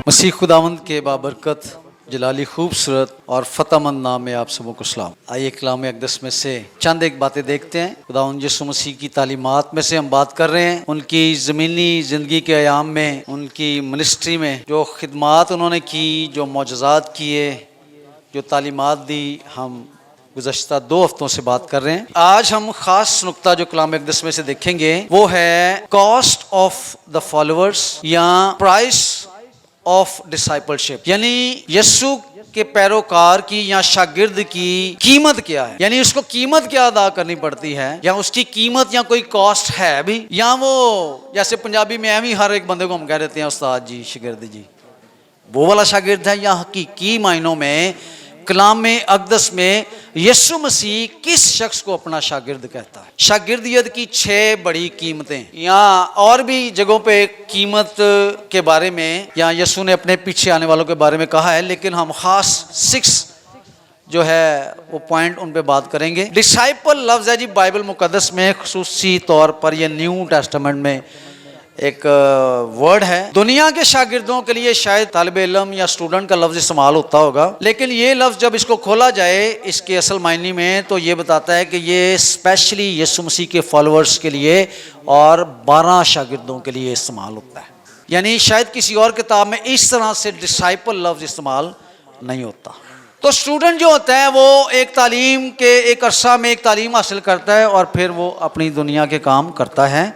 مسیح خداوند کے بابرکت جلالی خوبصورت اور فتح مند نام میں آپ سبوں کو سلام۔ آئیے کلام اقدس میں سے چند ایک باتیں دیکھتے ہیں۔ خداوند یسوع مسیح کی تعلیمات میں سے ہم بات کر رہے ہیں، ان کی زمینی زندگی کے ایام میں، ان کی منسٹری میں جو خدمات انہوں نے کی، جو معجزات کیے، جو تعلیمات دی، ہم گزشتہ 2 ہفتوں سے بات کر رہے ہیں۔ آج ہم خاص نقطہ جو کلام اقدس میں سے دیکھیں گے وہ ہے کاسٹ آف دا فالوورز یا پرائس آف ڈسائپلشپ، یعنی یسوع کے پیروکار کی یا شاگرد کی قیمت کیا ہے، یعنی اس کو قیمت کیا ادا کرنی پڑتی ہے، یا اس کی قیمت یا کوئی کاسٹ ہے بھی، یا وہ جیسے پنجابی میں ہی ہر ایک بندے کو ہم کہہ دیتے ہیں استاد جی، شاگرد جی، وہ والا شاگرد ہے، یا حقیقی معنوں میں کلام اقدس میں یسوع مسیح کس شخص کو اپنا شاگرد کہتا ہے۔ شاگردیت کی 6 بڑی قیمتیں، یا اور بھی جگہوں پہ قیمت کے بارے میں یا یسوع نے اپنے پیچھے آنے والوں کے بارے میں کہا ہے، لیکن ہم خاص 6 جو ہے وہ پوائنٹ ان پہ بات کریں گے۔ ڈسائپل لفظ ہے جی بائبل مقدس میں خصوصی طور پر یہ نیو ٹیسٹمنٹ میں ایک ورڈ ہے۔ دنیا کے شاگردوں کے لیے شاید طالب علم یا اسٹوڈنٹ کا لفظ استعمال ہوتا ہوگا، لیکن یہ لفظ جب اس کو کھولا جائے اس کے اصل معنی میں تو یہ بتاتا ہے کہ یہ اسپیشلی یسوع مسیح کے فالوورز کے لیے اور 12 شاگردوں کے لیے استعمال ہوتا ہے، یعنی شاید کسی اور کتاب میں اس طرح سے ڈسائپل لفظ استعمال نہیں ہوتا۔ تو اسٹوڈنٹ جو ہوتا ہے وہ ایک تعلیم کے ایک عرصہ میں ایک تعلیم حاصل کرتا ہے اور پھر وہ اپنی دنیا کے کام کرتا ہے،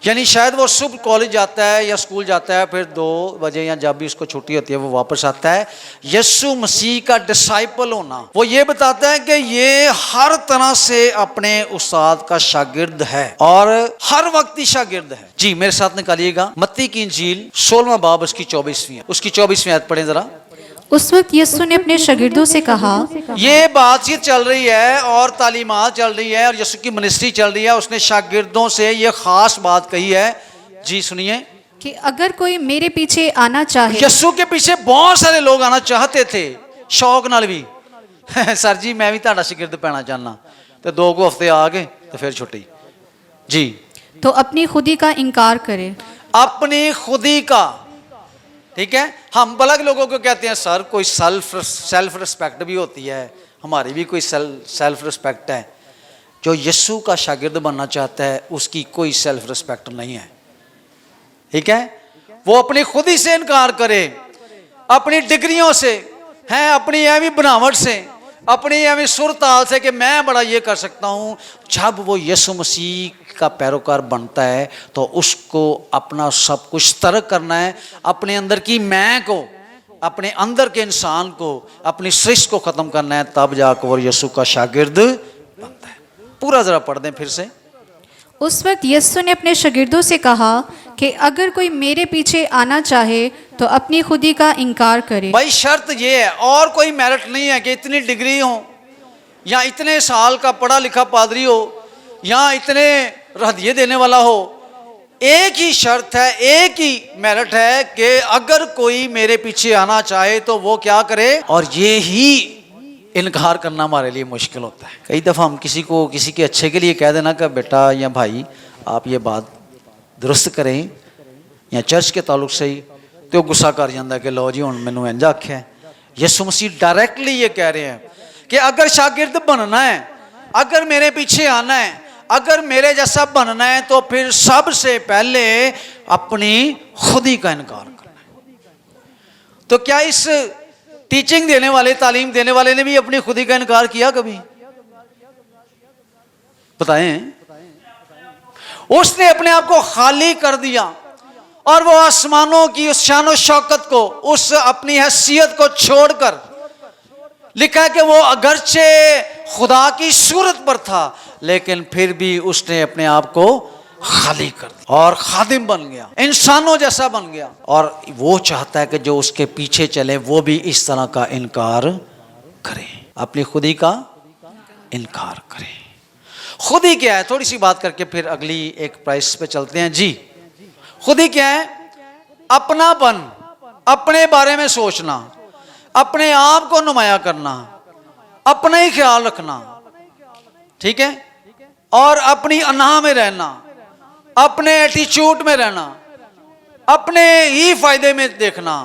یعنی شاید وہ صبح کالج جاتا ہے یا اسکول جاتا ہے، پھر 2 بجے یا جب بھی اس کو چھٹی ہوتی ہے وہ واپس آتا ہے۔ یسوع مسیح کا ڈسائپل ہونا وہ یہ بتاتا ہے کہ یہ ہر طرح سے اپنے استاد کا شاگرد ہے اور ہر وقت ہی شاگرد ہے۔ جی میرے ساتھ نکالیے گا متی کی انجیل 16واں باب اس کی 24ویں آیت پڑھیں ذرا۔ اس وقت یسوع نے اپنے شاگردوں سے کہا، یہ بات چیت چل رہی ہے اور تعلیمات چل رہی ہے اور یسوع کی منسٹری چل رہی ہے، اس نے شاگردوں سے یہ خاص بات کہی ہے۔ جی سنیے کہ اگر کوئی میرے پیچھے آنا چاہے۔ یسوع کے پیچھے بہت سارے لوگ آنا چاہتے تھے شوق نال بھی سر جی میں بھی تہاڈا شاگرد پینا چاہنا، تو 2 ہفتے آ گئے تو پھر چھٹی۔ جی تو اپنی خودی کا انکار کرے۔ اپنی خودی کا، ٹھیک ہے، ہم بلک لوگوں کو کہتے ہیں سر کوئی سیلف رسپیکٹ بھی ہوتی ہے، ہماری بھی کوئی سیلف رسپیکٹ ہے۔ جو یسوع کا شاگرد بننا چاہتا ہے اس کی کوئی سیلف رسپیکٹ نہیں ہے، ٹھیک ہے، وہ اپنی خودی سے انکار کرے، اپنی ڈگریوں سے ہیں، اپنی ایویں بناوٹ سے، اپنی ایویں صورتحال سے کہ میں بڑا یہ کر سکتا ہوں۔ جب وہ یسوع مسیح کا پیروکار بنتا ہے تو اس کو اپنا سب کچھ ترک کرنا ہے، اپنے اندر کی میں کو، اپنے اندر کے انسان کو، اپنی سرشت کو ختم کرنا ہے، تب جا کر وہ یسوع کا شاگرد بنتا ہے۔ پورا ذرا پڑھ دیں پھر سے۔ اس وقت یسوع نے اپنے شاگردوں سے کہا کہ اگر کوئی میرے پیچھے آنا چاہے تو اپنی خودی کا انکار کرے۔ بھائی شرط یہ ہے، اور کوئی میرٹ نہیں ہے کہ اتنی ڈگری ہو یا اتنے سال کا پڑھا لکھا پادری ہو یا اتنے رہدیے دینے والا ہو۔ ایک ہی شرط ہے، ایک ہی میرٹ ہے کہ اگر کوئی میرے پیچھے آنا چاہے تو وہ کیا کرے، اور یہی انکار کرنا ہمارے لیے مشکل ہوتا ہے۔ کئی دفعہ ہم کسی کو کسی کے اچھے کے لیے کہہ دینا کہ بیٹا یا بھائی آپ یہ بات درست کریں، یا چرچ کے تعلق سے ہی، تو غصہ کر جاتا ہے کہ لو جی ہن مینوں انج آکھیا ہے۔ یسوع مسیح ڈائریکٹلی یہ کہہ رہے ہیں کہ اگر شاگرد بننا ہے، اگر میرے پیچھے آنا ہے، اگر میرے جیسا بننا ہے تو پھر سب سے پہلے اپنی خودی کا انکار کرنا ہے۔ تو کیا اس ٹیچنگ دینے والے، تعلیم دینے والے نے بھی اپنی خودی کا انکار کیا کبھی؟ بتائیں۔ اس نے اپنے آپ کو خالی کر دیا اور وہ آسمانوں کی اس شان و شوکت کو، اس اپنی حیثیت کو چھوڑ کر، لکھا ہے کہ وہ اگرچہ خدا کی صورت پر تھا لیکن پھر بھی اس نے اپنے آپ کو خالی کر دیا اور خادم بن گیا، انسانوں جیسا بن گیا، اور وہ چاہتا ہے کہ جو اس کے پیچھے چلے وہ بھی اس طرح کا انکار کریں، اپنی خودی کا انکار کریں۔ خودی کیا ہے؟ تھوڑی سی بات کر کے پھر اگلی ایک پرائس پہ چلتے ہیں۔ جی خودی کیا ہے؟ اپنا پن، اپنے بارے میں سوچنا، اپنے آپ کو نمایاں کرنا، اپنا ہی خیال رکھنا، ٹھیک ہے، اور اپنی انا میں رہنا، اپنے ایٹیچیوڈ میں رہنا، اپنے ہی فائدے میں دیکھنا،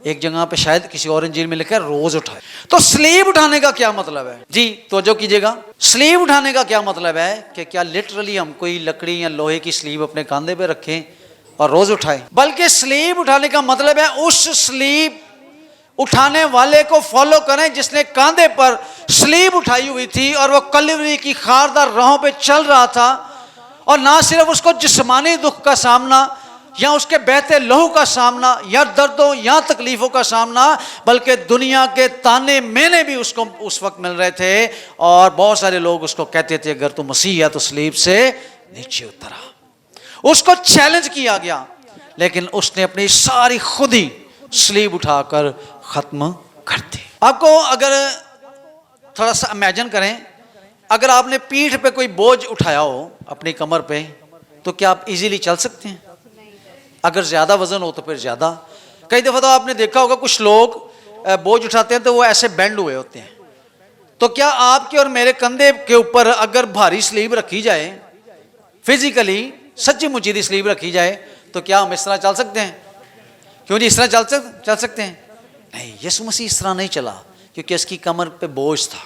ایک جگہ پہ شاید کسی اور انجیل میں لکھا ہے روز اٹھائے. تو سلیب اٹھانے کا کیا مطلب ہے جی؟ توجہ کیجیے گا. سلیب اٹھانے کا کیا مطلب ہے کہ کیا لٹرلی ہم کوئی لکڑی یا لوہے کی سلیب اپنے کاندھے پہ رکھیں اور روز اٹھائیں؟ بلکہ سلیب اٹھانے کا مطلب ہے اس سلیب اٹھانے والے کو فالو کریں جس نے کاندھے پر سلیب اٹھائی ہوئی تھی اور وہ کلوری کی خاردار راہوں پہ چل رہا تھا. اور نہ صرف اس کو جسمانی دکھ کا سامنا یا اس کے بہتے لہو کا سامنا یا دردوں یا تکلیفوں کا سامنا، بلکہ دنیا کے تانے مینے بھی اس کو اس وقت مل رہے تھے. اور بہت سارے لوگ اس کو کہتے تھے اگر تو مسیح ہے تو سلیب سے نیچے اترا. اس کو چیلنج کیا گیا، لیکن اس نے اپنی ساری خودی سلیب اٹھا کر ختم کر دی. آپ کو اگر تھوڑا سا امیجن کریں، اگر آپ نے پیٹھ پہ کوئی بوجھ اٹھایا ہو اپنی کمر پہ، تو کیا آپ ایزیلی چل سکتے ہیں؟ اگر زیادہ وزن ہو تو پھر زیادہ. کئی دفعہ تو آپ نے دیکھا ہوگا کچھ لوگ بوجھ اٹھاتے ہیں تو وہ ایسے بینڈ ہوئے ہوتے ہیں. تو کیا آپ کے اور میرے کندھے کے اوپر اگر بھاری سلیب رکھی جائے، فزیکلی سچی مچی سلیب رکھی جائے، تو کیا ہم اس طرح چل سکتے ہیں؟ کیوں جی اس طرح چل سکتے ہیں؟ نہیں، یسوع مسیح اس طرح نہیں چلا، کیونکہ اس کی کمر پہ بوجھ تھا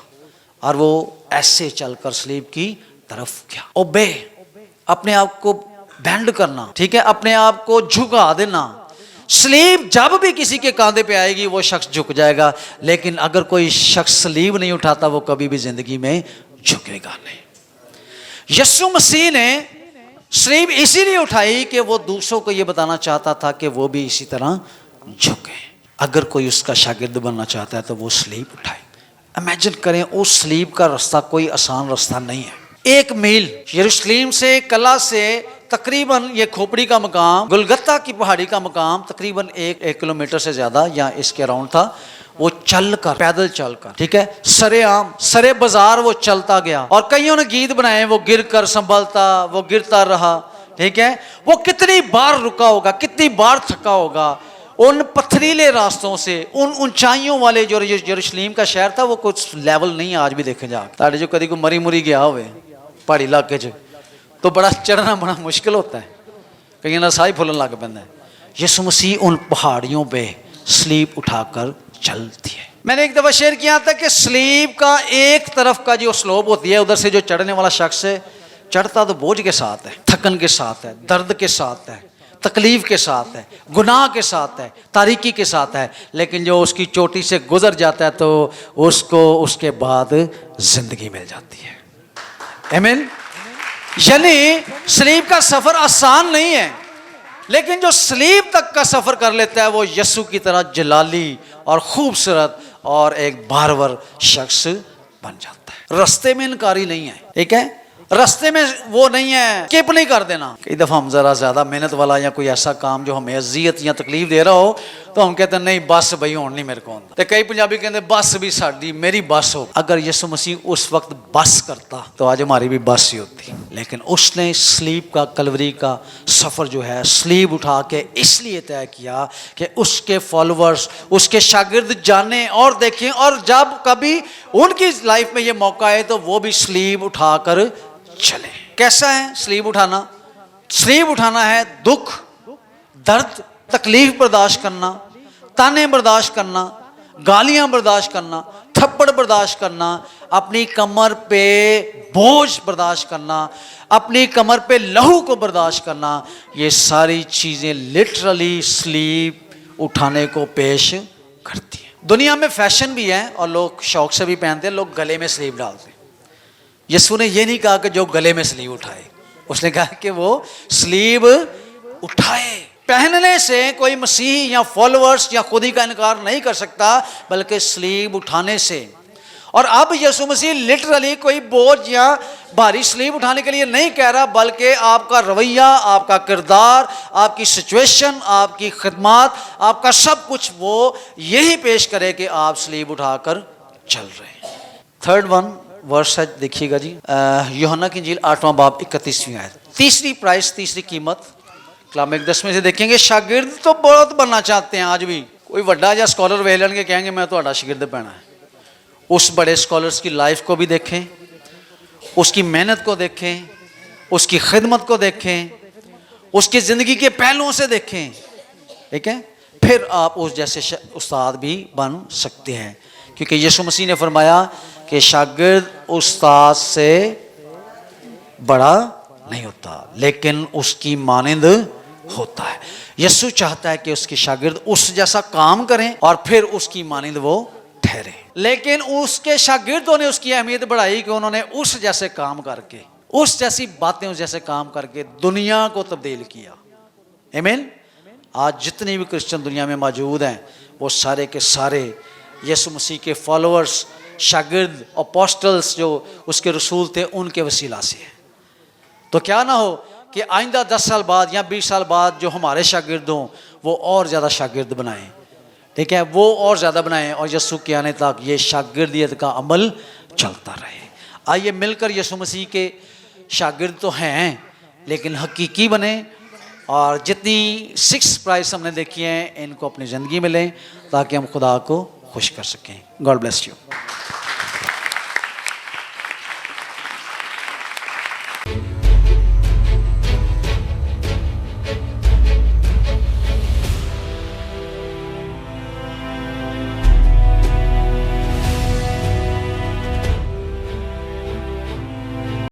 اور وہ ایسے چل کر سلیب کی طرف گیا. اوبے، اپنے آپ کو بینڈ کرنا، ٹھیک ہے، اپنے آپ کو جھکا دینا. سلیب جب بھی کسی کے کاندھے پہ آئے گی وہ شخص جھک جائے گا، لیکن اگر کوئی شخص سلیب نہیں اٹھاتا وہ کبھی بھی زندگی میں جھکے گا نہیں. یسوع مسیح نے سلیب اسی لیے اٹھائی کہ وہ دوسروں کو یہ بتانا چاہتا تھا کہ وہ بھی اسی طرح جھکے. اگر کوئی اس کا شاگرد بننا چاہتا ہے تو وہ سلیب اٹھائے. امیجن کریں، اس سلیب کا رستہ کوئی آسان رستہ نہیں ہے. 1 میل یروشلم سے کلا سے تقریباً یہ کھوپڑی کا مقام، گلگتہ کی پہاڑی کا مقام تقریباً 1 کلومیٹر سے زیادہ یا اس کے اراؤنڈ تھا. وہ چل کر، پیدل چل کر، ٹھیک ہے، سرے عام سرے بازار وہ چلتا گیا. اور کئیوں نے گیت بنائے، وہ گر کر سنبھلتا، وہ گرتا رہا، ٹھیک ہے. وہ کتنی بار رکا ہوگا، کتنی بار تھکا ہوگا ان پتھریلے راستوں سے، ان اونچائیوں والے. جو یروشلم کا شہر تھا وہ کچھ لیول نہیں، آج بھی دیکھیں جا تاڑے جو کدی کو مری مری گیا ہوئے پہاڑی علاقے چ تو بڑا چڑھنا بڑا مشکل ہوتا ہے، کہیں نہ سائی پھولن لگ پہنتا ہے. یسوع مسیح ان پہاڑیوں پہ سلیب اٹھا کر چلتی ہے. میں نے ایک دفعہ شیئر کیا تھا کہ سلیب کا ایک طرف کا جو سلوپ ہوتی ہے، ادھر سے جو چڑھنے والا شخص ہے چڑھتا تو بوجھ کے ساتھ ہے، تھکن کے ساتھ ہے، درد کے ساتھ ہے، تکلیف کے ساتھ ہے، گناہ کے ساتھ ہے، تاریکی کے ساتھ ہے. لیکن جو اس کی چوٹی سے گزر جاتا ہے تو اس کو اس کے بعد زندگی مل جاتی ہے. آمین. یعنی سلیب کا سفر آسان نہیں ہے، لیکن جو سلیب تک کا سفر کر لیتا ہے وہ یسوع کی طرح جلالی اور خوبصورت اور ایک بارور شخص بن جاتا ہے. رستے میں انکاری نہیں ہے، ٹھیک ہے، رستے میں وہ نہیں ہے، اسکپ نہیں کر دینا. کئی دفعہ ہم ذرا زیادہ محنت والا یا کوئی ایسا کام جو ہمیں اذیت یا تکلیف دے رہا ہو تو ہم کہتے ہیں نہیں بس بھائی ہون نہیں میرے کو. تو کئی پنجابی کہتے ہیں بس بھی ساڈی میری بس ہو. اگر یسوع مسیح اس وقت بس کرتا تو آج ہماری بھی بس ہی ہوتی. لیکن اس نے سلیب کا، کلوری کا سفر جو ہے سلیب اٹھا کے اس لیے طے کیا کہ اس کے فالوورز، اس کے شاگرد جانیں اور دیکھیں، اور جب کبھی ان کی لائف میں یہ موقع آئے تو وہ بھی سلیب اٹھا کر چلے. کیسا ہے سلیب اٹھانا؟ سلیب اٹھانا ہے دکھ، درد، تکلیف برداشت کرنا، تانے برداشت کرنا، گالیاں برداشت کرنا، تھپڑ برداشت کرنا، اپنی کمر پہ بوجھ برداشت کرنا، اپنی کمر پہ لہو کو برداشت کرنا. یہ ساری چیزیں لٹرلی سلیب اٹھانے کو پیش کرتی ہیں. دنیا میں فیشن بھی ہے اور لوگ شوق سے بھی پہنتے ہیں، لوگ گلے میں سلیب ڈالتے ہیں. یسوع نے یہ نہیں کہا کہ جو گلے میں سلیب اٹھائے، اس نے کہا کہ وہ سلیب اٹھائے. پہننے سے کوئی مسیحی یا فالوورز یا خودی کا انکار نہیں کر سکتا، بلکہ سلیب اٹھانے سے. اور اب یسوع مسیح لٹرلی کوئی بوجھ یا بھاری سلیب اٹھانے کے لیے نہیں کہہ رہا، بلکہ آپ کا رویہ، آپ کا کردار، آپ کی سچویشن، آپ کی خدمات، آپ کا سب کچھ وہ یہی پیش کرے کہ آپ سلیب اٹھا کر چل رہے ہیں. 3rd ورس ہے، دیکھیے گا جی، یوحنا کی انجیل 8واں باب 31ویں آیت. تیسری پرائس، تیسری قیمت کلام 1:10 میں سے دیکھیں گے. شاگرد تو بہت بننا چاہتے ہیں آج بھی. کوئی بڑا یا اسکالر ویلن کے کہیں گے میں تو شاگرد بنا ہے. اس بڑے اسکالرس کی لائف کو بھی دیکھیں، اس کی محنت کو دیکھیں، اس کی خدمت کو دیکھیں، اس کی زندگی کے پہلوؤں سے دیکھیں، ٹھیک ہے. پھر آپ اس جیسے استاد بھی بن سکتے ہیں، کیونکہ یسوع مسیح نے فرمایا کہ شاگرد استاد سے بڑا نہیں ہوتا لیکن اس کی مانند ہوتا ہے۔ یسوع چاہتا ہے کہ اس کے شاگرد اس جیسا کام کریں اور پھر اس کی مانند وہ ٹھہرے، لیکن اس کے شاگردوں نے اس کی اہمیت بڑھائی کہ انہوں نے اس جیسے کام کر کے، اس جیسی باتیں، اس جیسے کام کر کے دنیا کو تبدیل کیا۔ آمین۔ آج جتنے بھی کرسچن دنیا میں موجود ہیں وہ سارے کے سارے یسوع مسیح کے فالوورز، شاگرد، اپوسٹلز جو اس کے رسول تھے، ان کے وسیلہ سے ہیں۔ تو کیا نہ ہو کہ آئندہ 10 سال بعد یا 20 سال بعد جو ہمارے شاگرد ہوں وہ اور زیادہ شاگرد بنائیں، ٹھیک ہے، وہ اور زیادہ بنائیں، اور یسوع کے آنے تک یہ شاگردیت کا عمل چلتا رہے۔ آئیے مل کر یسوع مسیح کے شاگرد تو ہیں لیکن حقیقی بنیں، اور جتنی 6 پرائز ہم نے دیکھی ہیں ان کو اپنی زندگی میں لیں تاکہ ہم خدا کو خوش کر سکیں۔ God bless you.